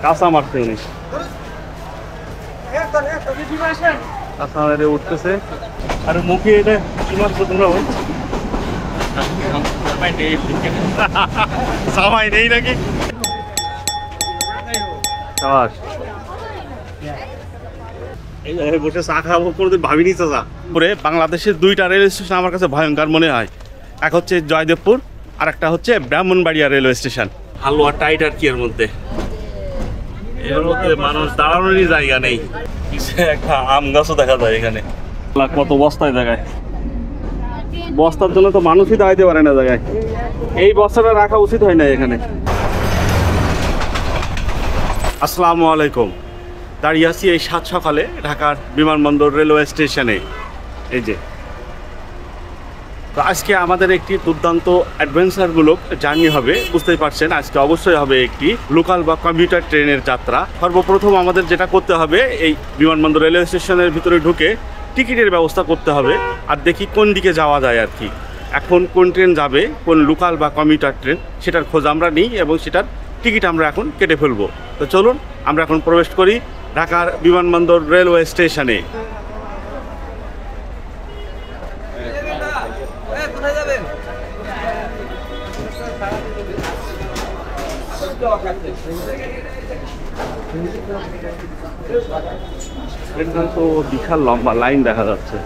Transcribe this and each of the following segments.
কাঁচা মারছে উনি, কাঁচা মেরে উঠতেছে। আর মুখে এটা কি মারছো তোমরা? সামাই নেই নাকি? এই জায়গায় বসে চা খাবো কোনোদিন ভাবিনি চাচা। পরে বাংলাদেশের দুইটা রেল স্টেশন আমার কাছে ভয়ঙ্কর মনে হয়। এক হচ্ছে জয়দেবপুর, আর একটা হচ্ছে ব্রাহ্মণবাড়িয়া রেলওয়ে স্টেশন। হালুয়া টাইট আর কি এর মধ্যে, এর মধ্যে মানুষ দাঁড়ানোরই জায়গা নেই। একটা আম গাছও দেখা যায় এখানে, কত বস্তায় জায়গায়। বস্তার জন্য তো মানুষই দাঁড়াইতে পারে না জায়গায়। এই বস্তাটা রাখা উচিত হয় না এখানে। আসসালামু আলাইকুম। দাঁড়িয়ে আছি এই সাত সকালে ঢাকার বিমানবন্দর রেলওয়ে স্টেশনে। এই যে তো আজকে আমাদের একটি দুর্দান্ত অ্যাডভেঞ্চারমূলক জার্নি হবে, বুঝতেই পারছেন। আজকে অবশ্যই হবে একটি লোকাল বা কমিউটার ট্রেনের যাত্রা। সর্বপ্রথম আমাদের যেটা করতে হবে, এই বিমানবন্দর রেলওয়ে স্টেশনের ভিতরে ঢুকে টিকিটের ব্যবস্থা করতে হবে, আর দেখি কোন দিকে যাওয়া যায় আর কি। এখন কোন ট্রেন যাবে, কোন লোকাল বা কমিউটার ট্রেন, সেটার খোঁজ আমরা নিই এবং সেটার টিকিট আমরা এখন কেটে ফেলবো। তো চলুন আমরা এখন প্রবেশ করি ঢাকার বিমানবন্দর রেলওয়ে স্টেশনে। এখানে তো বিশাল লম্বা লাইন দেখা যাচ্ছে।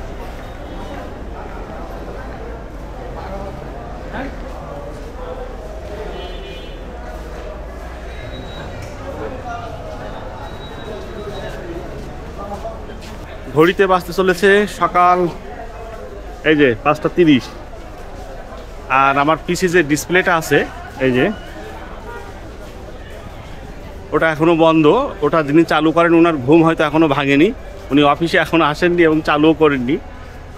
ঘড়িতে বাজতে চলেছে সকাল এই যে 5টা 30। আর আমার পিছে যে ডিসপ্লেটা আছে এই যে, ওটা এখনো বন্ধ। ওটা যিনি চালু করেন ওনার ঘুম হয়তো এখনো ভাঙেনি, উনি অফিসে এখনো আসেননি এবং চালুও করেননি,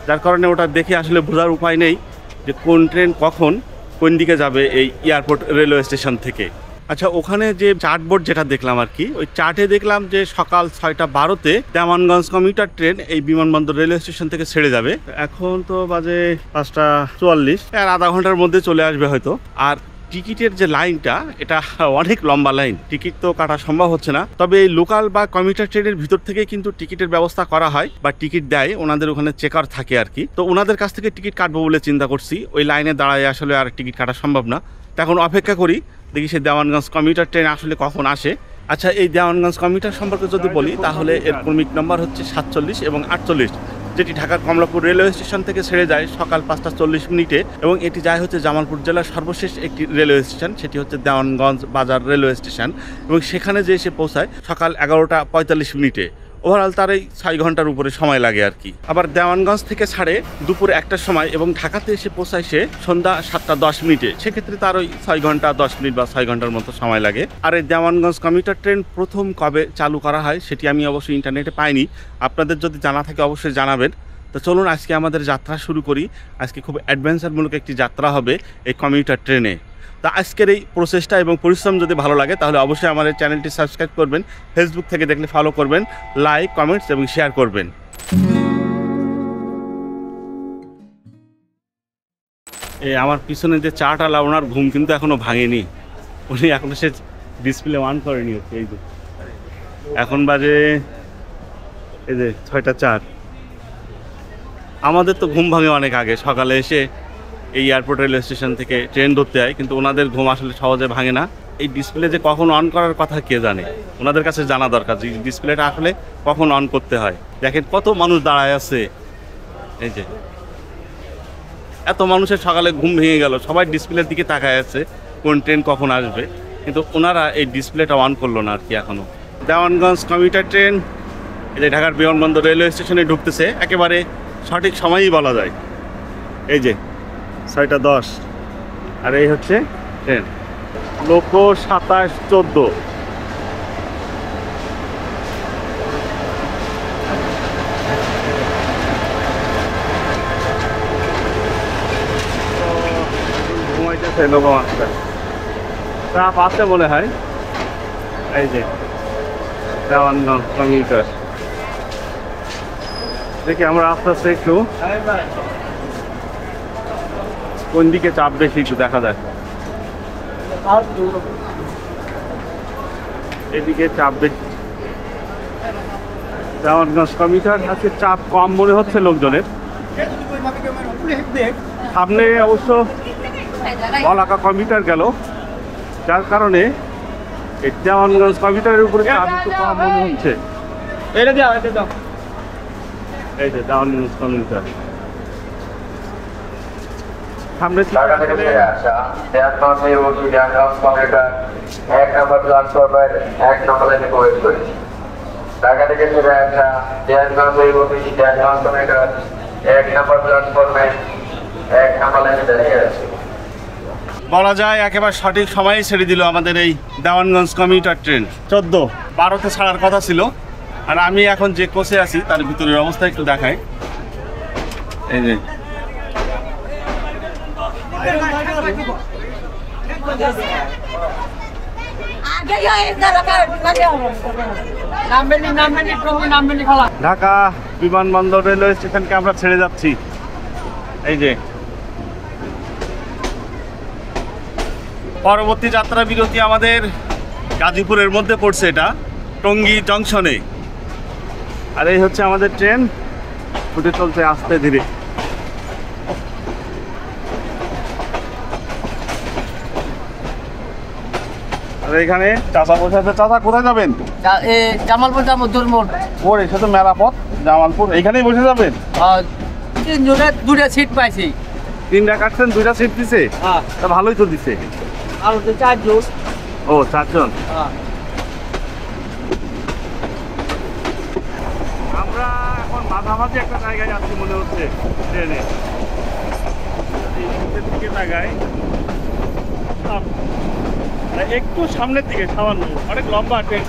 যার কারণে ওটা দেখে আসলে বোঝার উপায় নেই যে কোন ট্রেন কখন কোন দিকে যাবে এই এয়ারপোর্ট রেলওয়ে স্টেশন থেকে। আচ্ছা, ওখানে যে চার্টবোর্ড যেটা দেখলাম আর কি, ওই চার্টে দেখলাম যে সকাল 6টা 12-তে দেওয়ানগঞ্জ কমিউটার ট্রেন এই বিমানবন্দর রেলওয়ে স্টেশন থেকে ছেড়ে যাবে। এখন তো বাজে 5টা 44, আর আধা ঘন্টার মধ্যে চলে আসবে হয়তো। আর টিকিটের যে লাইনটা, এটা অনেক লম্বা লাইন, টিকিট তো কাটা সম্ভব হচ্ছে না। তবে এই লোকাল বা কমিউটার ট্রেনের ভিতর থেকে কিন্তু টিকিটের ব্যবস্থা করা হয় বা টিকিট দেয়, ওনাদের ওখানে চেকার থাকে আর কি। তো ওনাদের কাছ থেকে টিকিট কাটবো বলে চিন্তা করছি। ওই লাইনে দাঁড়ায় আসলে আর টিকিট কাটা সম্ভব না। এখন অপেক্ষা করি, দেখি সে দেওয়ানগঞ্জ কমিউটার ট্রেন আসলে কখন আসে। আচ্ছা, এই দেওয়ানগঞ্জ কমিউটার সম্পর্কে যদি বলি, তাহলে এর ক্রমিক নম্বর হচ্ছে 47 এবং 48, যেটি ঢাকার কমলাপুর রেলওয়ে স্টেশন থেকে ছেড়ে যায় সকাল 5টা 40 এবং এটি যায় হচ্ছে জামালপুর জেলার সর্বশেষ একটি রেলওয়ে স্টেশন, সেটি হচ্ছে দেওয়ানগঞ্জ বাজার রেলওয়ে স্টেশন, এবং সেখানে যে এসে পৌঁছায় সকাল 11টা 45। ওভারঅল তার এই 6 ঘন্টার উপরে সময় লাগে আর কি। আবার দেওয়ানগঞ্জ থেকে ছাড়ে দুপুর 1টার সময় এবং ঢাকাতে এসে পৌঁছায় সে সন্ধ্যা 7টা 10। সেক্ষেত্রে তার ওই 6 ঘন্টা 10 মিনিট বা 6 ঘন্টার মতো সময় লাগে। আর এই দেওয়ানগঞ্জ কমিউটার ট্রেন প্রথম কবে চালু করা হয় সেটি আমি অবশ্যই ইন্টারনেটে পাইনি, আপনাদের যদি জানা থাকে অবশ্যই জানাবেন। তো চলুন আজকে আমাদের যাত্রা শুরু করি। আজকে খুব অ্যাডভেঞ্চারমূলক একটি যাত্রা হবে এই কমিউটার ট্রেনে। তা আজকের এই প্রচেষ্টা এবং পরিশ্রম যদি ভালো লাগে তাহলে অবশ্যই আমাদের চ্যানেলটি সাবস্ক্রাইব করবেন, ফেসবুক থেকে দেখলে ফলো করবেন, লাইক কমেন্টস এবং শেয়ার করবেন। এই আমার পিছনে যে চাটা ওনার ঘুম কিন্তু এখনো ভাঙেনি, উনি এখনো সে ডিসপ্লে অন করেনি। এই যে এখন বাজে এই যে 6টা 4। আমাদের তো ঘুম ভাঙে অনেক আগে, সকালে এসে এই এয়ারপোর্ট রেলওয়ে স্টেশন থেকে ট্রেন ধরতে হয়, কিন্তু ওনাদের ঘুম আসলে সহজে ভাঙে না। এই ডিসপ্লে যে কখন অন করার কথা কে জানে, ওনাদের কাছে জানা দরকার যে ডিসপ্লেটা আসলে কখন অন করতে হয়। দেখেন কত মানুষ দাঁড়ায় আছে, এই যে এত মানুষের সকালে ঘুম ভেঙে গেল, সবাই ডিসপ্লের দিকে তাকায় আছে কোন ট্রেন কখন আসবে, কিন্তু ওনারা এই ডিসপ্লেটা অন করলো না আর কি এখনো। দেওয়ানগঞ্জ কমিউটার ট্রেন এই যে ঢাকার বিমানবন্দর রেলওয়ে স্টেশনে ঢুকতেছে একেবারে সঠিক সময়ই বলা যায়। এই যে 6টা 10, আর এই হচ্ছে ট্রেন লোকো 27-14। ঘুমাইতেছে লোকো মাস্টার, ট্রাপ আছে মনে হয়। এই যে দেওয়ানগঞ্জ কমিউটার, দেখি আমরা আস্তে আস্তে একটু কোন দিকে চাপ বেশি একটু দেখা যায়। এদিকে চাপ বেশি, দেওয়ানগঞ্জ কমিটার আজকে চাপ কম মনে হচ্ছে লোকজনের। সামনে অবশ্য বলাকা কমিটার গেল, যার কারণে এই দেওয়ানগঞ্জ কমিটারের উপরে চাপ একটু কম মনে হচ্ছে। এই যে দেওয়ানগঞ্জ কমিটার সামনে ঢাকা থেকে ছেড়ে আসা দেওয়ানগঞ্জ নির্বাচনী দেওয়ানগঞ্জ কমিউটার 1 নম্বর প্ল্যাটফর্মের 1 নম্বর লাইনে প্রবেশ করেছে। ঢাকা থেকে ছেড়ে আসা দেওয়ানগঞ্জ নির্বাচনী দেওয়ানগঞ্জ কমিউটার 1 নম্বর প্ল্যাটফর্মের 1 নম্বর লাইনে দাঁড়িয়ে আছে। বলা যায় একেবারে সঠিক সময়ে ছেড়ে দিল আমাদের এই দেওয়ানগঞ্জ কমিউটার ট্রেন। 14-12তে ছাড়ার কথা ছিল। আর আমি এখন যে কোচে আছি তার ভিতরের অবস্থা একটু দেখাই। এই যে ঢাকা বিমানবন্দর রেলওয়ে স্টেশনকে আমরা ছেড়ে যাচ্ছি। এই যে পরবর্তী যাত্রা বিরতি আমাদের গাজীপুরের মধ্যে পড়ছে, এটা টঙ্গী জংশনে। আর এই হচ্ছে আমাদের ট্রেন, ছুটে চলছে আস্তে ধীরে। আর এখানে চাচা বসে আছে। চাচা কোথায় যাবেন? জামালপুর যাবো দুর্মোড়। ওর এসে তো মেলা পথ, জামালপুর এইখানেই বসে যাবেন? 3 জনের 2টা সিট পাইছি। 3টা কাটছেন, 2টা সিট দিছে? তা ভালোই তো দিছে। আর 4 জন। ও 4 জন। আমরা এখন মাঝামাঝি একটা জায়গায় যাচ্ছি মনে হচ্ছে ট্রেনে। দিকে জায়গায় একটু সামনের দিকে, সামান্য অনেক লম্বা ট্রেন।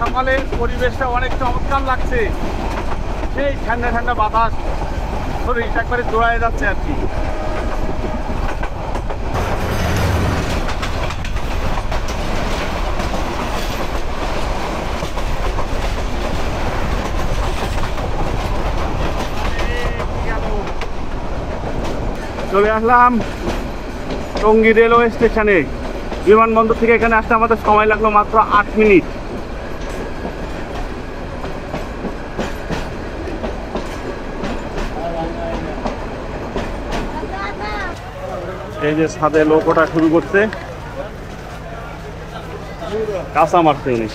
সকালের পরিবেশটা অনেক চমৎকার লাগছে, সেই ঠান্ডা ঠান্ডা বাতাস শরীর একবারে জোড়ায় যাচ্ছে আর কি। চলে আসলাম টঙ্গী রেলওয়ে স্টেশনে। বিমানবন্দর থেকে এখানে আসতে আমাদের সময় লাগলো মাত্র 8 মিনিট। এই যে ছাদে লোক ওঠা শুরু করছে, কাঁচা মারছে উনি,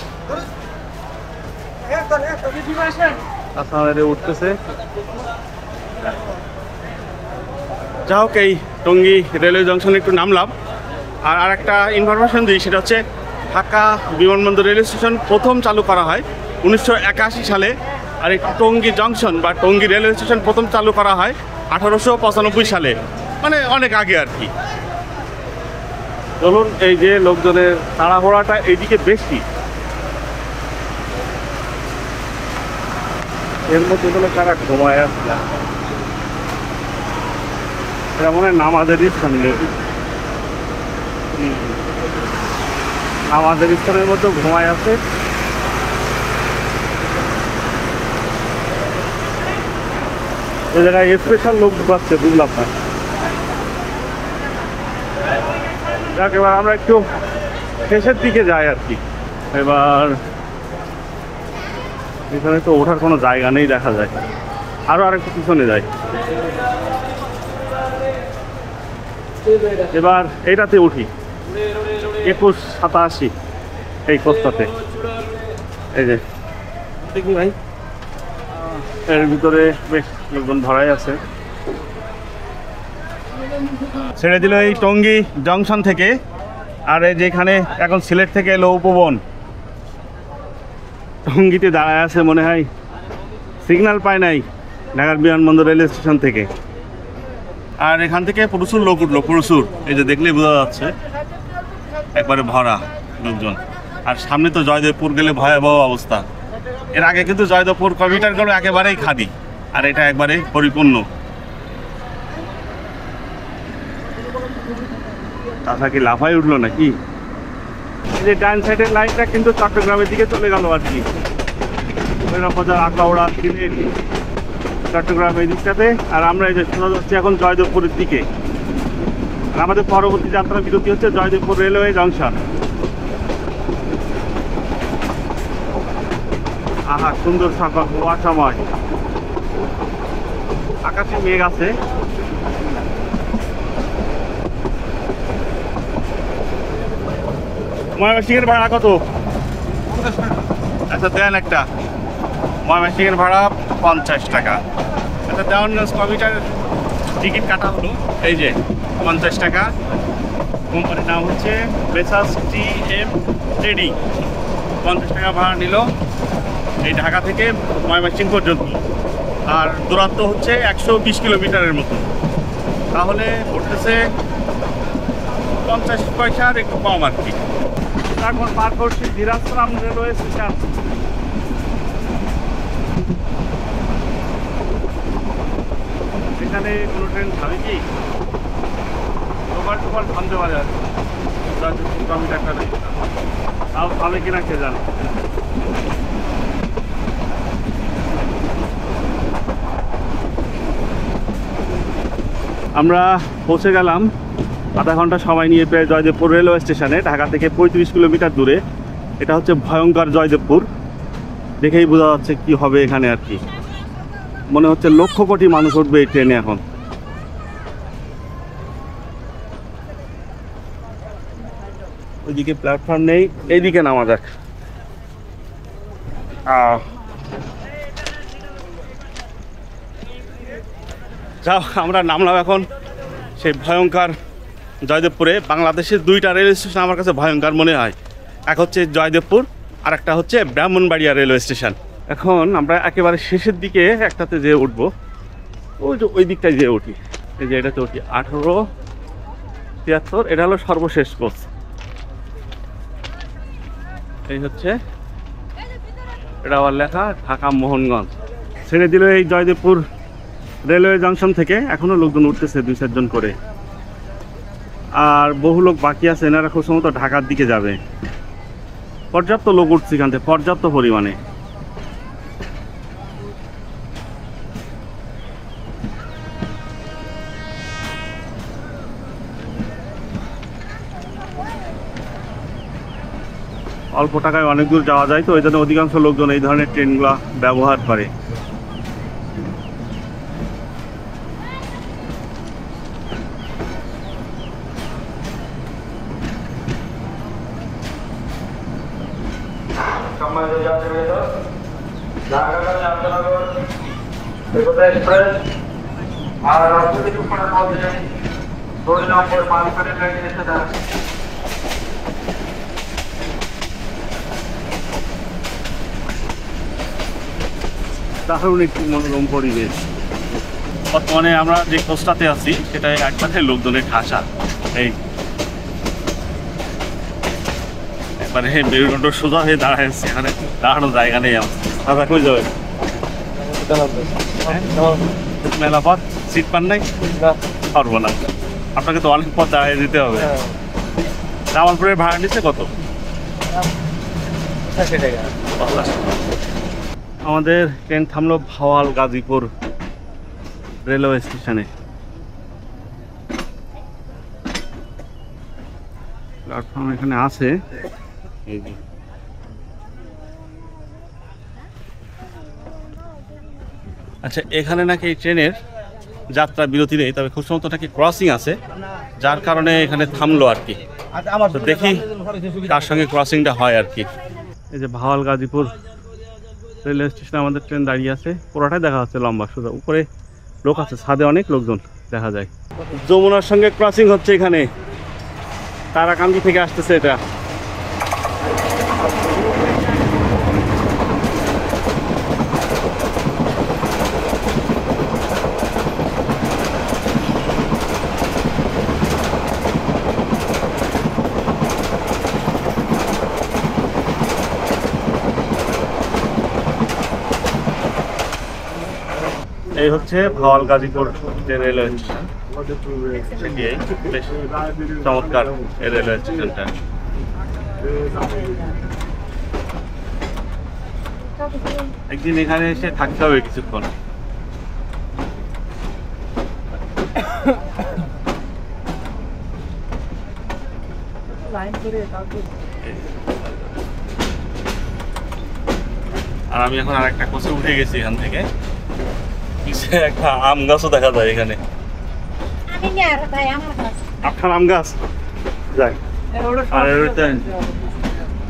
কাঁচা মেরে উঠতেছে। যা হোক, এই টঙ্গী রেলওয়ে জংশনে একটু নামলাম। আর আরেকটা ইনফরমেশন দিই, সেটা হচ্ছে ঢাকা বিমানবন্দর রেলওয়ে স্টেশন প্রথম চালু করা হয় 1981 সালে। আর এই টঙ্গী জংশন বা টঙ্গী রেলওয়ে স্টেশন প্রথম চালু করা হয় 1895 সালে, মানে অনেক আগে আর কি। চলুন, এই যে লোকজনের তাড়াহুড়াটা এইদিকে বেশি, এর মধ্যে বলে তারা ঘুমায় আসছে। এটা মনে হয় নামাজের স্থান, নামাজের স্থানের মধ্যে ঘুমায় আছে। এই জায়গায় স্পেশাল লোক ঢুকাচ্ছে, বুঝলাম না। যাক, এবার আমরা একটু শেষের দিকে যাই আর কি। এবার এখানে তো ওঠার কোনো জায়গা নেই দেখা যায়, আরো আরেকটু পিছনে যাই। এবার এইটাতে উঠি, 2187 এই কোস্টাতে। এই যে দেখি ভাই, এর ভিতরে বেশ লোকজন ধরাই আছে। ছেড়ে দিল এই টঙ্গী জংশন থেকে। আর এই যেখানে এখন সিলেট থেকে এলো উপবন, টঙ্গীতে দাঁড়ায় আছে মনে হয়, সিগন্যাল পায় নাই ঢাকার বিমানবন্দর রেলওয়ে স্টেশন থেকে। আর এখান থেকে প্রচুর লোক উঠলো, প্রচুর। এই যে দেখলেই বোঝা যাচ্ছে একবারে ভরা লোকজন। আর সামনে তো জয়দেবপুর গেলে ভয়াবহ অবস্থা। এর আগে কিন্তু জয়দেবপুর কমিউটারগুলো একেবারেই খালি, আর এটা একবারে পরিপূর্ণ। তাছাড়া কি লাফাই উঠলো নাকি? এই যে ডান সাইডের লাইনটা কিন্তু চট্টগ্রামের দিকে চলে গেল আর কি। বাজার আখাউড়া সিলেট চট্টগ্রাম এই দিকটাতে, আর আমরা এই যে সোজা যাচ্ছি এখন জয়দেবপুরের দিকে। আর আমাদের পরবর্তী যাত্রা বিরতি হচ্ছে জয়দেবপুর রেলওয়ে জংশন। আহা সুন্দর সকাল, হওয়ার সময় আকাশে মেঘ আছে। ময়মনসিংহের ভাড়া কত? আচ্ছা দেন একটা। ময়মনসিংহের ভাড়া 50 টাকা। আচ্ছা দেওয়ানগঞ্জ কমিটার টিকিট কাটা হলো, এই যে 50 টাকা। কোম্পানির নাম হচ্ছে মেসার্স TM ট্রেডিং। 50 টাকা ভাড়া নিল এই ঢাকা থেকে ময়মনসিংহ পর্যন্ত, আর দূরত্ব হচ্ছে 120 কিলোমিটারের মতো। তাহলে পড়তেছে 50 পয়সার একটু কম আর কি। তারপর পার করছি দিনাজপুর রেলওয়ে স্টেশন। এখানে কোনো ট্রেন থামে কি? টোপাল থামতে পারে আর কিলোমিটারটা নেই, তাও থামে কিনা কে জানে। আমরা পৌঁছে গেলাম আধা ঘন্টা সময় নিয়ে প্রায় জয়দেবপুর রেলওয়ে স্টেশনে, ঢাকা থেকে 35 কিলোমিটার দূরে। এটা হচ্ছে ভয়ঙ্কর জয়দেবপুর, দেখেই বোঝা যাচ্ছে কি হবে এখানে আর কি। মনে হচ্ছে লক্ষ কোটি মানুষ উঠবে এই ট্রেনে এখন। ওইদিকে প্ল্যাটফর্ম নেই, এইদিকে নামা যাক। যাও আমরা নামলাম এখন সেই ভয়ঙ্কর জয়দেবপুরে। বাংলাদেশের দুইটা রেলওয়ে স্টেশন আমার কাছে ভয়ঙ্কর মনে হয়, এক হচ্ছে জয়দেবপুর আর একটা হচ্ছে ব্রাহ্মণবাড়িয়া রেলওয়ে স্টেশন। এখন আমরা একেবারে শেষের দিকে একটাতে যেয়ে উঠবো, ওই যে ওই দিকটায় যেয়ে উঠি। এই যে এটাতে উঠি 1873, এটা হলো সর্বশেষ কোচ। এই হচ্ছে এটা আবার লেখা ঢাকা মোহনগঞ্জ। ছেড়ে দিল এই জয়দেবপুর রেলওয়ে জংশন থেকে। এখনও লোকজন উঠতেছে 2-4 জন করে, আর বহু লোক বাকি আছে। এনারা খুব সম্ভবত ঢাকার দিকে যাবে। পর্যাপ্ত লোক উঠছে এখান থেকে, পর্যাপ্ত পরিমাণে। অল্প টাকায় অনেক দূর যাওয়া যায়, তো ওই জন্য অধিকাংশ লোকজন এই ধরনের ট্রেনগুলো ব্যবহার করে। দারুণ একটি মনোরম পরিবেশ। বর্তমানে আমরা যে কোচটাতে আছি সেটাই একবারে লোকজনের ঠাসা। এই একবারে মেরুদণ্ড সোজা হয়ে দাঁড়ায় আছে, এখানে দাঁড়ানোর জায়গা নেই আমার। দাদা কই যাবে? মেলা পথ, সিট পান নাই? পারবো না, আপনাকে তো অনেক পথ দাঁড়িয়ে দিতে হবে। জামালপুরের ভাড়া নিচ্ছে কত? আমাদের ট্রেন থামলো ভাওয়াল গাজীপুর রেলওয়ে স্টেশনে। প্ল্যাটফর্ম এখানে আছে। এই যে আচ্ছা, এখানে নাকি এই ট্রেনের যাত্রা বিরতি নেই, তবে খুব সম্ভবত নাকি ক্রসিং আছে, যার কারণে এখানে থামলো আর কি। তো দেখি কার সঙ্গে ক্রসিংটা হয় আর কি। এই যে ভাওয়াল গাজীপুর রেলওয়ে স্টেশনে আমাদের ট্রেন দাঁড়িয়ে আছে। পুরোটাই দেখা যাচ্ছে লম্বা সোজা। উপরে লোক আছে, ছাদে অনেক লোকজন দেখা যায়। যমুনার সঙ্গে ক্রসিং হচ্ছে এখানে, তারাকান্দি থেকে আসতেছে এটা। এই হচ্ছে ভাওয়াল গাজীপুর রেলওয়ে স্টেশন। সেটিই বেশ চমৎকার এই রেলওয়ে স্টেশনটা। একদিন এখানে এসে থাকতে হবে কিছুক্ষণ। আর আমি এখন আরেকটা কোচে উঠে গেছি এখান থেকে। পিছে একটা আম গাছও দেখা যায় এখানে। আপনার আম গাছ যাক, আর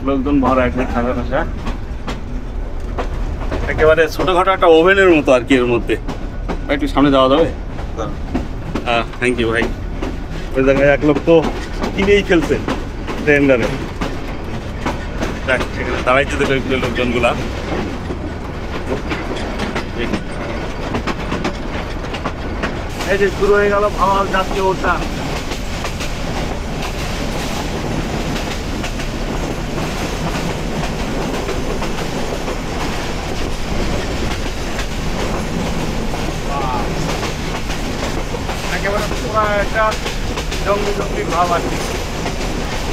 লোকজন ভরা একবার থাকা থাকা একেবারে ছোটখাটো একটা ওভেনের মতো আর কি এর মধ্যে। একটু সামনে যাওয়া যাবে? হ্যাঁ, থ্যাংক ইউ ভাই। ওই জায়গায় এক লোক তো কিনেই ফেলছে ট্রেন্ডারে। দেখ সেখানে দাঁড়াইতে দেবে লোকজনগুলা। এই যে শুরু হয়ে গেল ভাওয়াল জাতীয় উদ্যান। একেবারে পুরো একটা জঙ্গলি জঙ্গলি ভাব আর কি।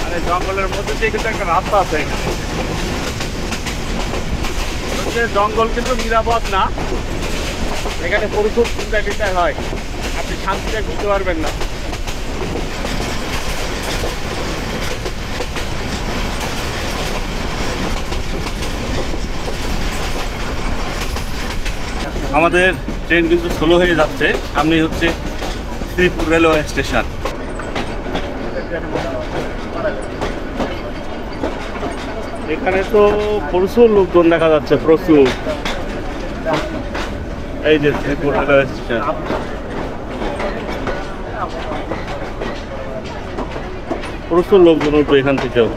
আর এই জঙ্গলের মধ্যে দিয়ে কিন্তু একটা রাস্তা আছে এখানে। জঙ্গল কিন্তু নিরাপদ না, এখানে প্রচুর চিন্তা হয়, আপনি শান্তিতে ঘুরতে পারবেন না। আমাদের ট্রেন কিন্তু স্লো হয়ে যাচ্ছে। সামনে হচ্ছে শ্রীপুর রেলওয়ে স্টেশন। এখানে তো প্রচুর লোকজন দেখা যাচ্ছে, প্রচুর। এই যে শ্রীপুর রেলওয়ে স্টেশন, প্রচুর লোকজন উঠবে এখান থেকেও।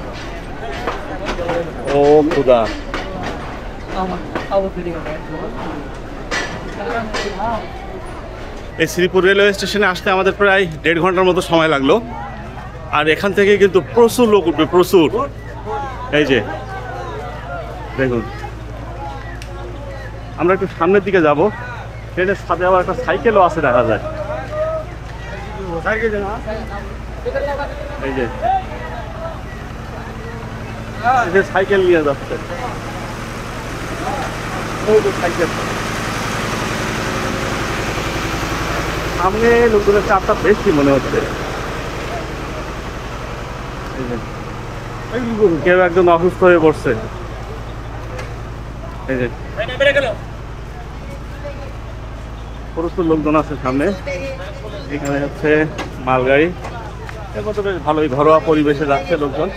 ও খুদা, এই শ্রীপুর রেলওয়ে স্টেশনে আসতে আমাদের প্রায় 1.5 ঘন্টার মতো সময় লাগলো। আর এখান থেকে কিন্তু প্রচুর লোক উঠবে, প্রচুর। এই যে দেখুন, আমরা একটু সামনের দিকে যাব। ট্রেনের সাথে আবার একটা সাইকেলও আছে দেখা যায়। এই যে সাইকেল নিয়ে যাচ্ছে, সাইকেল। সামনে লোকজনের চাপটা বেশি মনে হচ্ছে। কেউ একজন অসুস্থ হয়ে পড়ছে। এই যে প্রচুর লোকজন আছে সামনে। এখানে হচ্ছে মালগাড়ি, এর মতো বেশ ভালোই ঘরোয়া পরিবেশে যাচ্ছে লোকজন।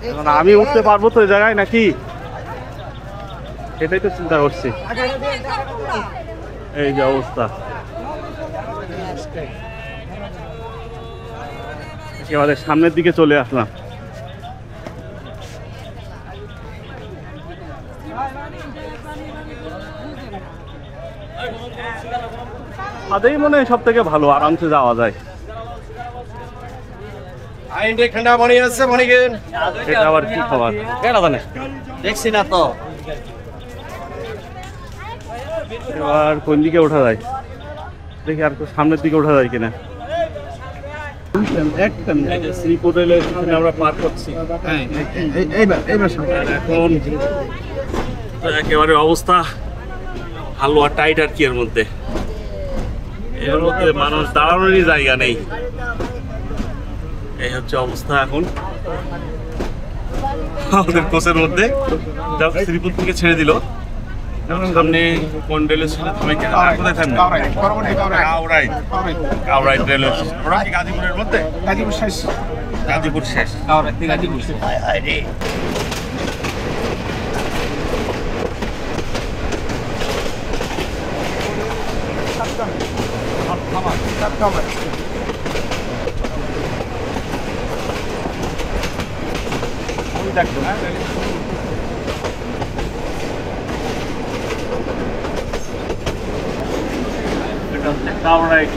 এখন আমি উঠতে পারবো তো এই জায়গায় নাকি, সেটাই তো চিন্তা করছি। এই যে অবস্থা, একেবারে সামনের দিকে চলে আসলাম। আদেই মনে হয় সব থেকে ভালো, আরামসে যাওয়া যায়। এটা আবার কি খাবার দেখছি না তো। এবার কোন দিকে ওঠা যায় দেখি, আর সামনের দিকে ওঠা যায় কিনা। শ্রীপুর রেলওয়ে স্টেশনে আমরা পার করছি এখন। একেবারে অবস্থা ভালো আর টাইট আর কি। এর মধ্যে মানুষ দাঁড়ানোরই জায়গা নেই। এই হচ্ছে অবস্থা এখন আমাদের কোচের মধ্যে। শ্রীপুর থেকে ছেড়ে দিল, সামনে কোন রেলওয়ে স্টেশনে থামে, কোথায় থামবে? কাউরাইট রেলওয়ে স্টেশন। ওরা কি গাজীপুরের মধ্যে? গাজীপুর শেষ, গাজীপুর শেষ। গাজীপুর শেষ। দেখো Alright.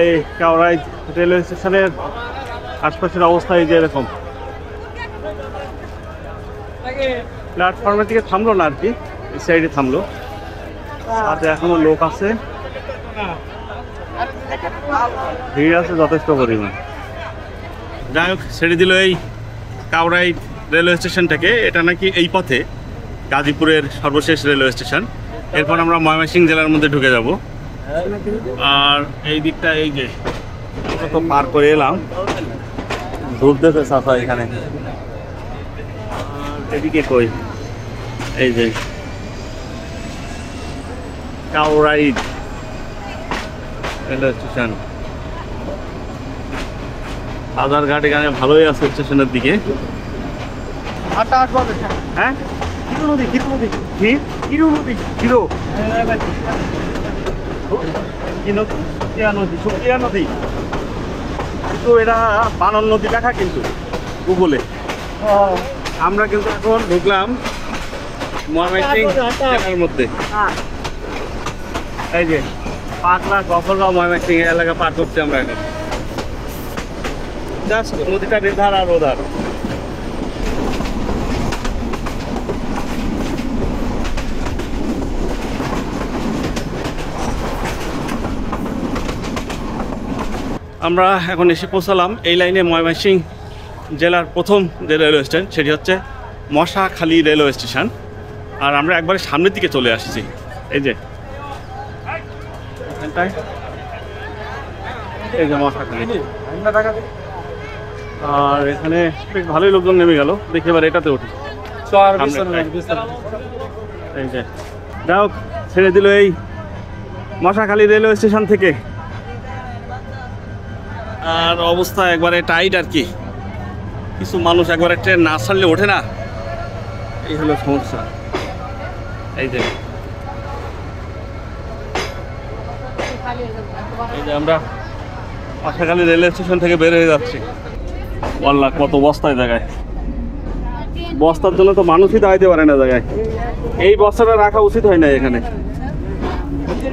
এই কাউরাই রেলওয়ে স্টেশনের আশপাশের অবস্থা এই যে এরকম। প্ল্যাটফর্মের দিকে থামলো না আর কি, এই সাইডে থামলো। সাথে এখনো লোক আছে, ভিড় আছে যথেষ্ট পরিমাণ। যাই হোক, ছেড়ে দিল এই কাউরাই রেলওয়ে স্টেশন থেকে। এটা নাকি এই পথে গাজীপুরের সর্বশেষ রেলওয়ে স্টেশন। এরপর আমরা ময়মনসিংহ জেলার মধ্যে ঢুকে যাব। আর এই দিকটা এই যে আমরা তো পার করে এলাম, ঘুরতেছে সাফা এখানে। এদিকে কই, এই যে কাউরাই রেলওয়ে স্টেশন। বাজারঘাট এখানে ভালোই আছে স্টেশনের দিকে। হ্যাঁ, হিরো নদী, হিরো নদী, হিরো নদী, হিরো কি নদী? সুকিয়া নদী, সুকিয়া নদী। কিন্তু এটা বানর নদী লেখা কিন্তু গুগলে। আমরা কিন্তু এখন ঢুকলাম ময়মনসিংহ জেলার মধ্যে। এই যে পাকলা গফরগাঁও ময়মনসিংহ এলাকা পার করছি আমরা এখন। জাস্ট নদীটা এধার আর ওধার। আমরা এখন এসে পৌঁছালাম এই লাইনে ময়মনসিংহ জেলার প্রথম যে রেলওয়ে স্টেশন, সেটি হচ্ছে মশাখালী রেলওয়ে স্টেশন। আর আমরা একবারে সামনের দিকে চলে আসছি, এই যে এখানটায়, এই যে মশাখালী। আর এখানে বেশ ভালোই লোকজন নেমে গেল। দেখি এবার এটাতে উঠি। এই যে যাই হোক, ছেড়ে দিল এই মশাখালী রেলওয়ে স্টেশন থেকে। আর অবস্থা একবারে টাইট আর কি। কিছু মানুষ একবারে ট্রেন না ছাড়লে ওঠে না, এই হলো সমস্যা। এই যে আমরা মশাখালী রেলওয়ে স্টেশন থেকে বের হয়ে যাচ্ছি। বললাম কত বস্তায় জায়গায়, বস্তার জন্য তো মানুষই দাঁড়াইতে পারে না জায়গায়। এই বস্তাটা রাখা উচিত হয় না এখানে,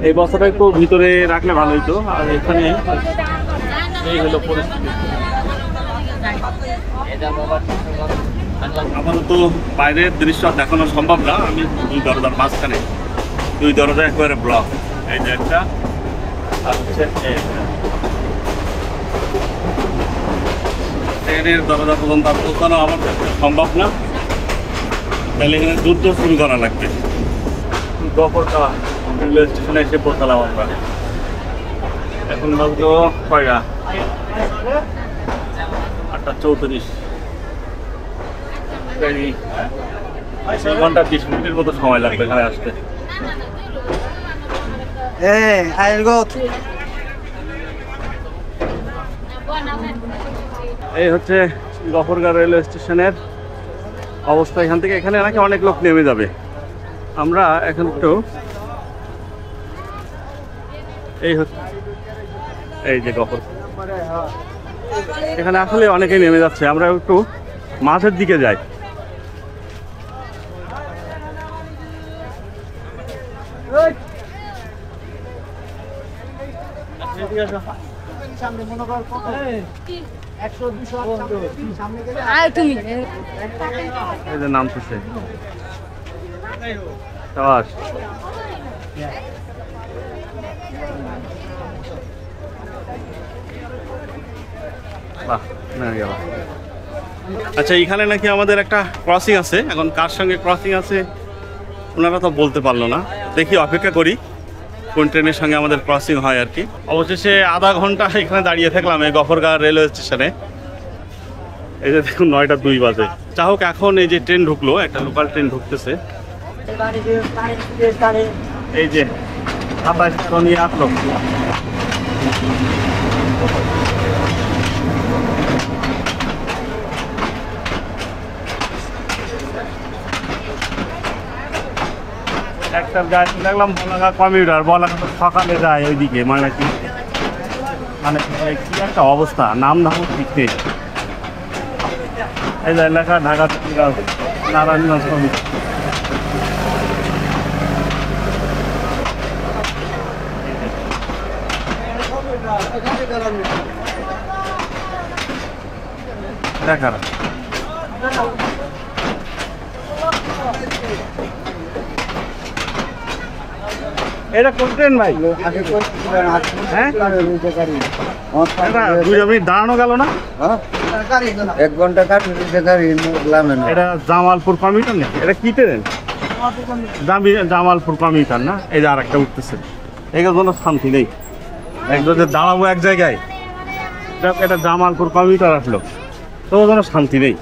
এই বস্তাটা একটু ভিতরে রাখলে ভালো হইতো। আর এখানে এই হলো পরিস্থিতি। আপাতত বাইরের দৃশ্য দেখানো সম্ভব না, আমি দুই দরজার মাঝখানে, দুই দরজা একেবারে ব্লক। এই যে একটা, আর হচ্ছে ট্রেনের দরজা পর্যন্ত আর পৌঁছানো আমার সম্ভব না। তাহলে এখানে যুদ্ধ শুরু করা লাগবে। গফরগাঁও রেলওয়ে স্টেশনে এসে পৌঁছালাম আমরা। এখন বাজতো কয়টা? 8:34। 2 ঘন্টা 20 মিনিটের মতো সময় লাগবে এখানে আসতে। এই হচ্ছে গফরগাঁও রেলওয়ে স্টেশনের অবস্থা। এখান থেকে এখানে নাকি অনেক লোক নেমে যাবে। আমরা এখন একটু এই হচ্ছে, এই যে গফর, এখানে আসলে অনেকেই নেমে যাচ্ছে। আমরা একটু মাঝের দিকে যাই। এই যে নামতেছে সাবাস। বাহ, নেমে গেল। আচ্ছা, এখানে নাকি আমাদের একটা ক্রসিং আছে। এখন কার সঙ্গে ক্রসিং আছে ওনারা তো বলতে পারলো না। দেখি, অপেক্ষা করি কোন ট্রেনের সঙ্গে আমাদের ক্রসিং হয় আর কি। অবশেষে আধা ঘন্টা এখানে দাঁড়িয়ে থাকলাম এই গফরগাঁও রেলওয়ে স্টেশনে। এই যে দেখুন 9:02 বাজে। যা হোক, এখন এই যে ট্রেন ঢুকলো, একটা লোকাল ট্রেন ঢুকতেছে। এই যে 27 নিয়ে আসলো। একটার গাড়ি দেখলাম বলাগা কমিউটার, বলাগা তো সকালে যায় ওইদিকে, মানে কি কি একটা অবস্থা, নাম ধাম ঠিক নেই। এই যে এলাকা ঢাকা নারায়ণগঞ্জ কমিটি। দেখার এটা কোন ট্রেন ভাই? হ্যাঁ এটা 2 মিনিট দাঁড়ানো গেল না? 1 ঘন্টা কাটে গাড়ি নামে না। এটা জামালপুর কমিউটার নাকি? এটা কি ট্রেন? জামালপুর কমিউটার না? এই যে আর একটা উঠতেছে। এগুলোর জন্য শান্তি নেই, একদম যে দাঁড়াবো এক জায়গায়। এটা জামালপুর কমিউটার আসলো, তো যেন শান্তি নেই।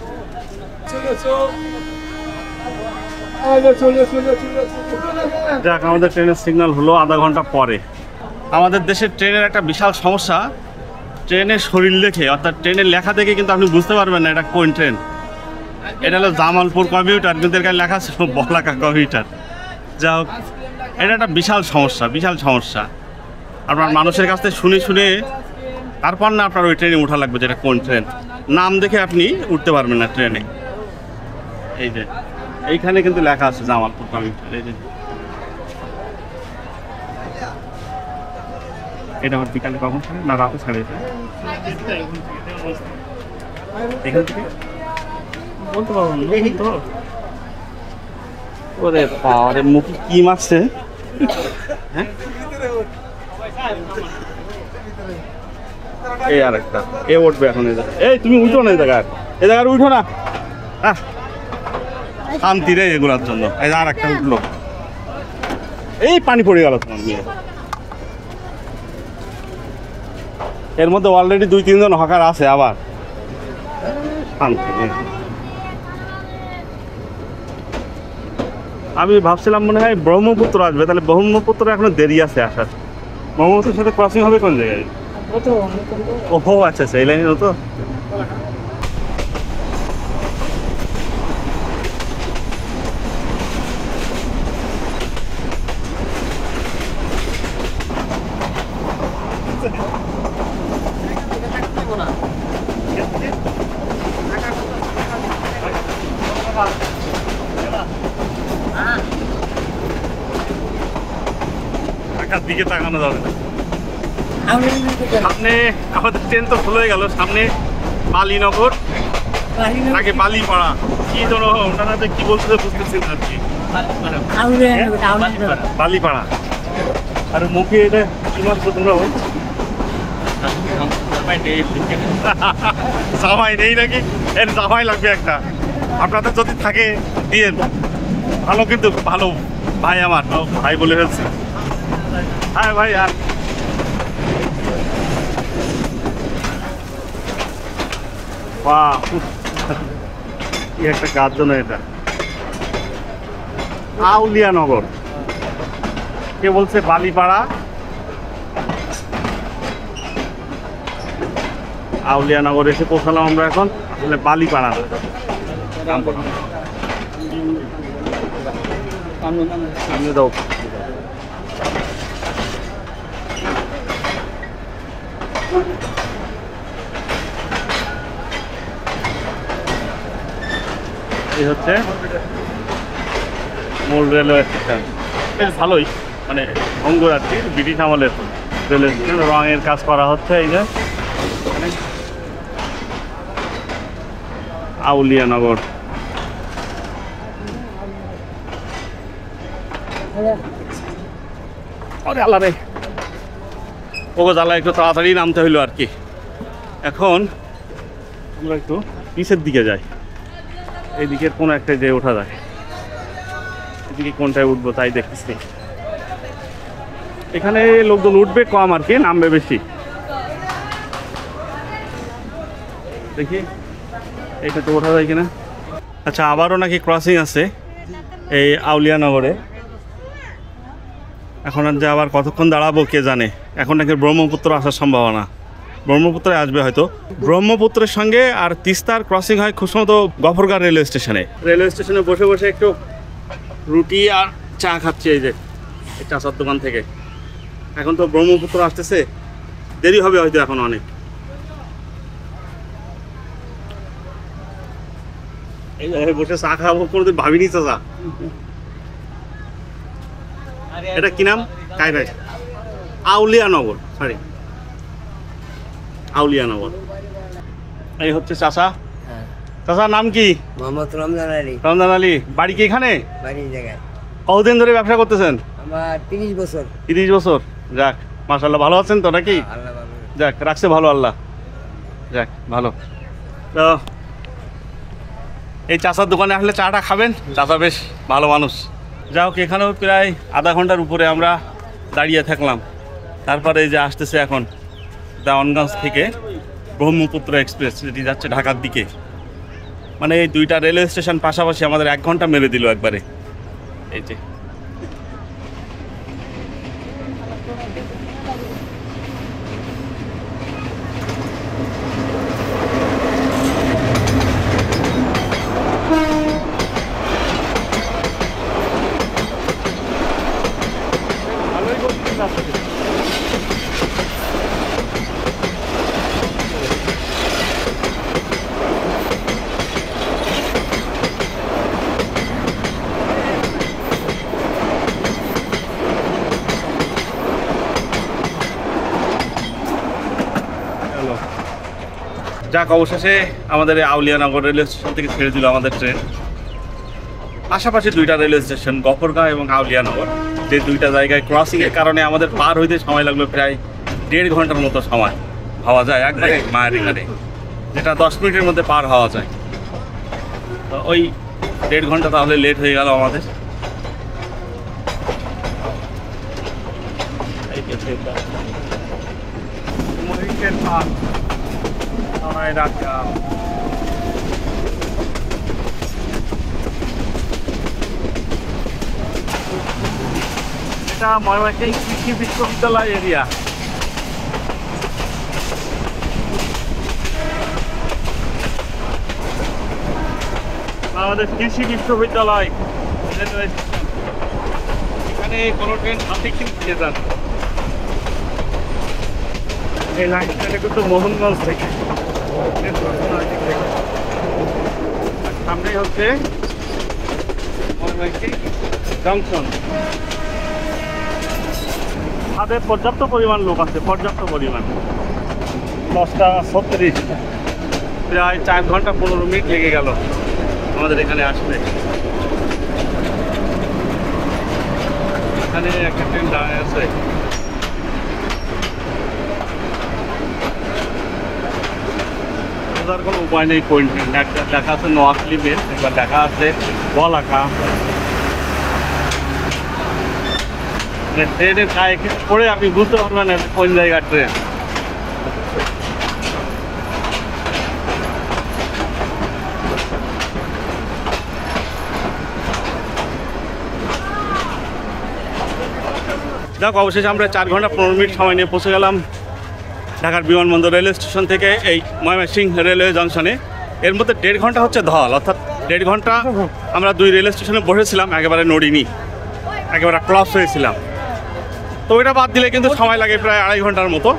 যাক, আমাদের ট্রেনের সিগন্যাল হলো আধা ঘন্টা পরে। আমাদের দেশের ট্রেনের একটা বিশাল সমস্যা, ট্রেনের শরীর দেখে অর্থাৎ ট্রেনের লেখা দেখে কিন্তু আপনি বুঝতে পারবেন না এটা কোন ট্রেন। এটা হলো জামালপুর কমিউটার, কিন্তু এখানে লেখা ছিল বলাকা কমিউটার। যা হোক, এটা একটা বিশাল সমস্যা, বিশাল সমস্যা। আপনার মানুষের কাছ থেকে শুনে শুনে তারপর না আপনার ওই ট্রেনে উঠা লাগবে যেটা কোন ট্রেন। নাম দেখে আপনি উঠতে পারবেন না ট্রেনে। এই যে এইখানে কিন্তু লেখা আছে জামালপুর কমিউটার। এই যে এটা আমার বিকালে কখন ছাড়ে না রাতে ছাড়ে? এখান থেকে বলতে পারবো না তো। ওরে বাবারে, মুখে কি মারছে? হ্যাঁ, এই আর একটা এ উঠবে এখন। এই তুমি উঠো না, এই জায়গায় উঠো না। শান্তি রে এগুলোর জন্য। এই আর একটা উঠলো, এই পানি পড়ে গেল তোমার মেয়ে। এর মধ্যে অলরেডি 2-3 জন হকার আছে আবার। শান্তি নেই। আমি ভাবছিলাম মনে হয় ব্রহ্মপুত্র আসবে, তাহলে ব্রহ্মপুত্র এখনো দেরি আছে আসার। ব্রহ্মপুত্রের সাথে ক্রসিং হবে কোন জায়গায়? ওহো আচ্ছা আচ্ছা, এই লাইনে তো। টাকার দিকে তাকানো যাবে না। সামনে আমাদের ট্রেন তো ভুল হয়ে গেল। সামনে বালিনগর, আগে বালিপাড়া, কি যেন ওনারা যে কি বলছে বুঝতেছি না আর কি। বালিপাড়া। আর মুখে এটা কি মারছো তোমরা? জামাই নেই নাকি? এর জামাই লাগবে একটা। আপনাদের যদি থাকে দিয়ে ভালো, কিন্তু ভালো ভাই, আমার ভাই বলে ফেলছি। হ্যাঁ ভাই। আর বাহ, কি একটা কাজ জন্য এটা। আউলিয়ানগর, কে বলছে বালিপাড়া? আউলিয়ানগর এসে পৌঁছালাম আমরা এখন, আসলে বালিপাড়া। সামনে দাও। এই হচ্ছে মূল রেলওয়ে স্টেশন। বেশ ভালোই, মানে ভঙ্গুর আর কি, ব্রিটিশ আমলের রেলওয়ে স্টেশন। রঙের কাজ করা হচ্ছে। এই যে আউলিয়ানগর। আরে আল্লাহ রে, ওগো জ্বালা, একটু তাড়াতাড়ি নামতে হইলো আর কি। এখন আমরা একটু পিছের দিকে যাই, এইদিকের কোনো একটা যে ওঠা যায়, এদিকে কোনটায় উঠবো তাই দেখতেছি। এখানে লোকজন উঠবে কম আর কি, নামবে বেশি। দেখি এইটা তো ওঠা যায় কিনা। আচ্ছা, আবারও নাকি ক্রসিং আছে এই আউলিয়ানগরে। এখন আর যে আবার কতক্ষণ দাঁড়াবো কে জানে। এখন নাকি ব্রহ্মপুত্র আসার সম্ভাবনা, ব্রহ্মপুত্রে আসবে হয়তো। ব্রহ্মপুত্রের সঙ্গে আর তিস্তার ক্রসিং হয় খুব সম্ভবত গফরগাঁও রেলওয়ে স্টেশনে। রেলওয়ে স্টেশনে বসে বসে একটু রুটি আর চা খাচ্ছি এই যে এই চাচার দোকান থেকে। এখন তো ব্রহ্মপুত্র আসতেছে, দেরি হবে হয়তো এখন অনেক। এই জায়গায় বসে চা খাবো কোনোদিন ভাবিনি চাচা। এটা কি নাম? কায়রাই আউলিয়ানগর, সরি আউলিয়ানগর। এই হচ্ছে চাচা। হ্যাঁ। চাচার নাম কি? মোহাম্মদ রমজান আলী। রমজান আলী। বাড়ি কি এখানে? বাড়ির জায়গায়। কতদিন ধরে ব্যবসা করতেছেন? আমার 30 বছর। 30 বছর। যাক, মাশাআল্লাহ, ভালো আছেন তো নাকি? আল্লাহ ভালো। যাক, রাখছে ভালো আল্লাহ। যাক, ভালো। তো এই চাচার দোকানে আসলে চাটা খাবেন, চাচা বেশ ভালো মানুষ। যাই হোক, এখানেও প্রায় আধা ঘন্টার উপরে আমরা দাঁড়িয়ে থাকলাম। তারপরে এই যে আসতেছে এখন দেওয়ানগঞ্জ থেকে ব্রহ্মপুত্র এক্সপ্রেস, যেটি যাচ্ছে ঢাকার দিকে। মানে এই দুইটা রেলওয়ে স্টেশন পাশাপাশি আমাদের 1 ঘন্টা মেরে দিল একবারে। এই যে ভালোই করতেছে রাস্তাতে। হ্যালো। যাক, অবশেষে আমাদের এই আউলিয়ানগর রেলওয়ে স্টেশন থেকে ছেড়ে দিল আমাদের ট্রেন। পাশাপাশি দুইটা রেলওয়ে স্টেশন, গফরগাঁও এবং আউলিয়ানগর, যে দুইটা জায়গায় ক্রসিংয়ের কারণে আমাদের পার হইতে সময় লাগলো প্রায় 1.5 ঘন্টার মতো সময় হওয়া যায় একবারে মায়ের এখানে, যেটা 10 মিনিটের মধ্যে পার হওয়া যায়। তো ওই 1.5 ঘন্টা তাহলে লেট হয়ে গেল আমাদের। এটা ময়মনসিংহ কৃষি বিশ্ববিদ্যালয় এরিয়া। আমাদের কৃষি বিশ্ববিদ্যালয় রেলওয়ে স্টেশন। এখানে কোনো ট্রেন হাতে কিন্তু দিয়ে যান। এই লাইনটা কিন্তু মোহনগঞ্জ থেকে। সামনেই হচ্ছে ময়মনসিংহ জংশন। তাদের পর্যাপ্ত পরিমাণ লোক আছে, পর্যাপ্ত পরিমাণ। 10:36, প্রায় 4 ঘন্টা 15 মিনিট লেগে গেল আমাদের এখানে আসবে। এখানে একটা ট্রেন দাঁড়ায় আছে। বোঝার কোনো উপায় নেই কোন ট্রেন। একটা দেখা আছে নোয়াখালী মেল, একবার দেখা আছে বলাকা। ট্রেনের গায়ে পড়ে আপনি বুঝতে পারবেন না কোন জায়গার ট্রেন। যাক, অবশেষে আমরা 4 ঘন্টা 15 মিনিট সময় নিয়ে পৌঁছে গেলাম ঢাকার বিমানবন্দর রেলওয়ে স্টেশন থেকে এই ময়মনসিংহ রেলওয়ে জংশনে। এর মধ্যে 1.5 ঘন্টা হচ্ছে ধল, অর্থাৎ 1.5 ঘন্টা আমরা 2 রেলওয়ে স্টেশনে বসেছিলাম, একেবারে নড়িনি, একেবারে ক্লস হয়েছিলাম। তো ওইটা বাদ দিলে কিন্তু সময় লাগে প্রায় 2.5 ঘন্টার মতো।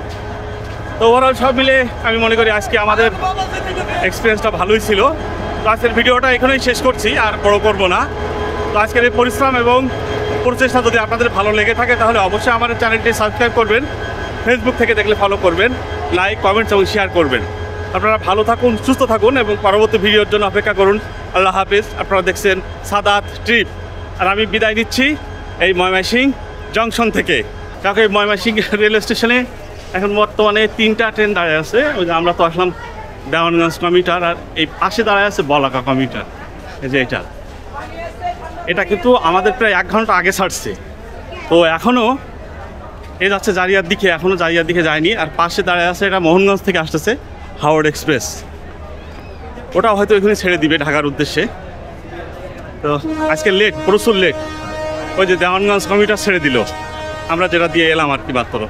তো ওভারঅল সব মিলে আমি মনে করি আজকে আমাদের এক্সপিরিয়েন্সটা ভালোই ছিল। তো আজকের ভিডিওটা এখানেই শেষ করছি, আর বড় করবো না। তো আজকের এই পরিশ্রম এবং প্রচেষ্টা যদি আপনাদের ভালো লেগে থাকে তাহলে অবশ্যই আমাদের চ্যানেলটি সাবস্ক্রাইব করবেন, ফেসবুক থেকে দেখলে ফলো করবেন, লাইক, কমেন্টস এবং শেয়ার করবেন। আপনারা ভালো থাকুন, সুস্থ থাকুন এবং পরবর্তী ভিডিওর জন্য অপেক্ষা করুন। আল্লাহ হাফিজ। আপনারা দেখছেন সাদাত ট্রিপ, আর আমি বিদায় নিচ্ছি এই ময়মনসিংহ জংশন থেকে। কারণ এই ময়মনসিংহ রেলওয়ে স্টেশনে এখন বর্তমানে 3টা ট্রেন দাঁড়িয়ে আছে। ওই যে আমরা তো আসলাম দেওয়ানগঞ্জ কমিউটার, আর এই পাশে দাঁড়ায় আছে বলাকা কমিউটার। এই যে এটা কিন্তু আমাদের প্রায় 1 ঘন্টা আগে ছাড়ছে। তো এখনও এ যাচ্ছে জারিয়ার দিকে, এখনও জারিয়ার দিকে যায়নি। আর পাশে দাঁড়ায় আছে, এটা মোহনগঞ্জ থেকে আসতেছে হাওড় এক্সপ্রেস। ওটা হয়তো এখানে ছেড়ে দিবে ঢাকার উদ্দেশ্যে। তো আজকে লেট, প্রচুর লেট। ওই যে দেওয়ানগঞ্জ কমিউটার ছেড়ে দিল, আমরা যেটা দিয়ে এলাম আর কি মাত্র।